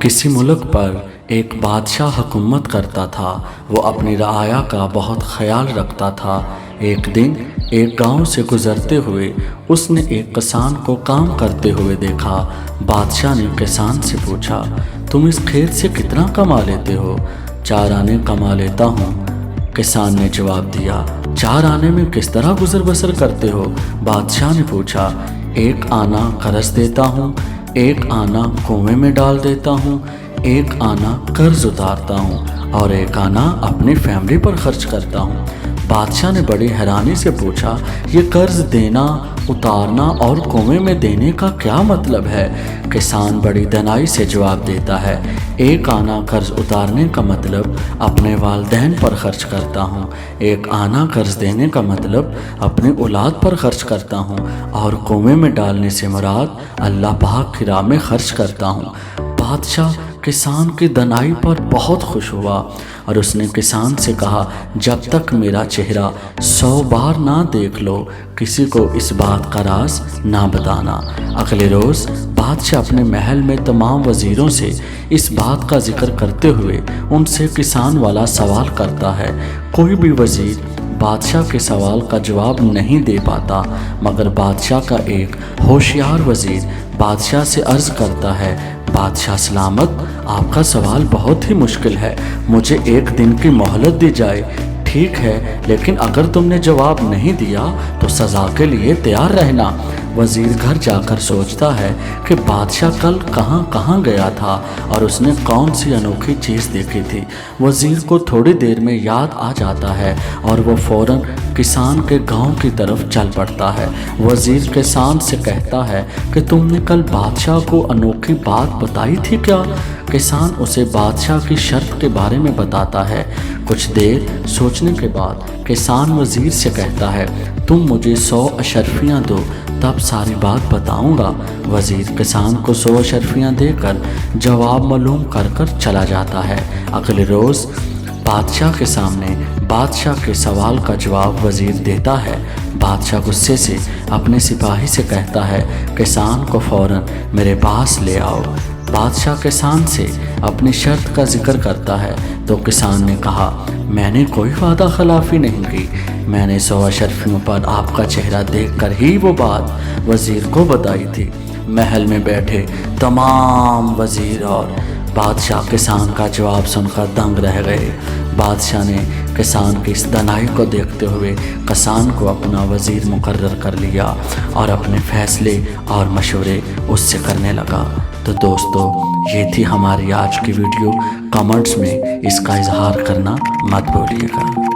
کسی ملک پر ایک بادشاہ حکومت کرتا تھا۔ وہ اپنی رعایا کا بہت خیال رکھتا تھا۔ ایک دن ایک گاؤں سے گزرتے ہوئے اس نے ایک کسان کو کام کرتے ہوئے دیکھا۔ بادشاہ نے کسان سے پوچھا، تم اس کھیت سے کتنا کما لیتے ہو؟ 4 آنے کما لیتا ہوں، کسان نے جواب دیا۔ 4 آنے میں کس طرح گزر بسر کرتے ہو؟ بادشاہ نے پوچھا۔ 1 آنا قرض دیتا ہوں، 1 آنا کنویں میں ڈال دیتا ہوں، 1 آنا قرض اتارتا ہوں اور 1 آنا اپنی فیملی پر خرچ کرتا ہوں۔ بادشاہ نے بڑی حیرانی سے پوچھا، یہ قرض دینا، اتارنا اور کنویں میں دینے کا کیا مطلب ہے؟ کسان بڑی دنائی سے جواب دیتا ہے، 1 آنا قرض اتارنے کا مطلب اپنے والدین پر خرچ کرتا ہوں، 1 آنا قرض دینے کا مطلب اپنی اولاد پر خرچ کرتا ہوں اور کنویں میں ڈالنے سے مراد اللہ پاک کی راہ میں خرچ کرتا ہوں۔ بادشاہ کسان کی دنائی پر بہت خوش ہوا اور اس نے کسان سے کہا، جب تک میرا چہرہ 100 بار نہ دیکھ لو کسی کو اس بات کا راز نہ بتانا۔ اگلے روز بادشاہ اپنے محل میں تمام وزیروں سے اس بات کا ذکر کرتے ہوئے ان سے کسان والا سوال کرتا ہے۔ کوئی بھی وزیر بادشاہ کے سوال کا جواب نہیں دے پاتا، مگر بادشاہ کا ایک ہوشیار وزیر بادشاہ سے عرض کرتا ہے، بادشاہ سلامت، آپ کا سوال بہت ہی مشکل ہے، مجھے 1 دن کی مہلت دی جائے۔ ٹھیک ہے، لیکن اگر تم نے جواب نہیں دیا تو سزا کے لیے تیار رہنا۔ وزیر گھر جا کر سوچتا ہے کہ بادشاہ کل کہاں کہاں گیا تھا اور اس نے کون سی انوکھی چیز دیکھی تھی۔ وزیر کو تھوڑی دیر میں یاد آ جاتا ہے اور وہ فوراً کسان کے گاؤں کی طرف چل پڑتا ہے۔ وزیر کسان سے کہتا ہے کہ تم نے کل بادشاہ کو انوکھی بات بتائی تھی کیا؟ کسان اسے بادشاہ کی شرط کے بارے میں بتاتا ہے۔ کچھ دیر سوچنے کے بعد کسان وزیر سے کہتا ہے، تم مجھے 100 اشرفیاں دو، تب ساری بات بتاؤں گا۔ وزیر کسان کو 100 اشرفیاں دے کر جواب معلوم کر چلا جاتا ہے۔ اگلے روز بادشاہ کے سامنے بادشاہ کے سوال کا جواب وزیر دیتا ہے۔ بادشاہ غصے سے اپنے سپاہی سے کہتا ہے، کسان کو فوراً میرے پاس لے آؤ۔ بادشاہ کسان سے اپنی شرط کا ذکر کرتا ہے تو کسان نے کہا، میں نے کوئی وعدہ خلافی نہیں کی، میں نے 100 اشرفیوں پر آپ کا چہرہ دیکھ کر ہی وہ بات وزیر کو بتائی تھی۔ محل میں بیٹھے تمام وزیر اور بادشاہ کسان کا جواب سن کر دنگ رہ گئے۔ بادشاہ نے کسان کی اس دنائی کو دیکھتے ہوئے کسان کو اپنا وزیر مقرر کر لیا اور اپنے فیصلے اور مشورے اس سے کرنے لگا۔ تو دوستو، یہ تھی ہماری آج کی ویڈیو۔ کمنٹس میں اس کا اظہار کرنا مت بھولیے گا۔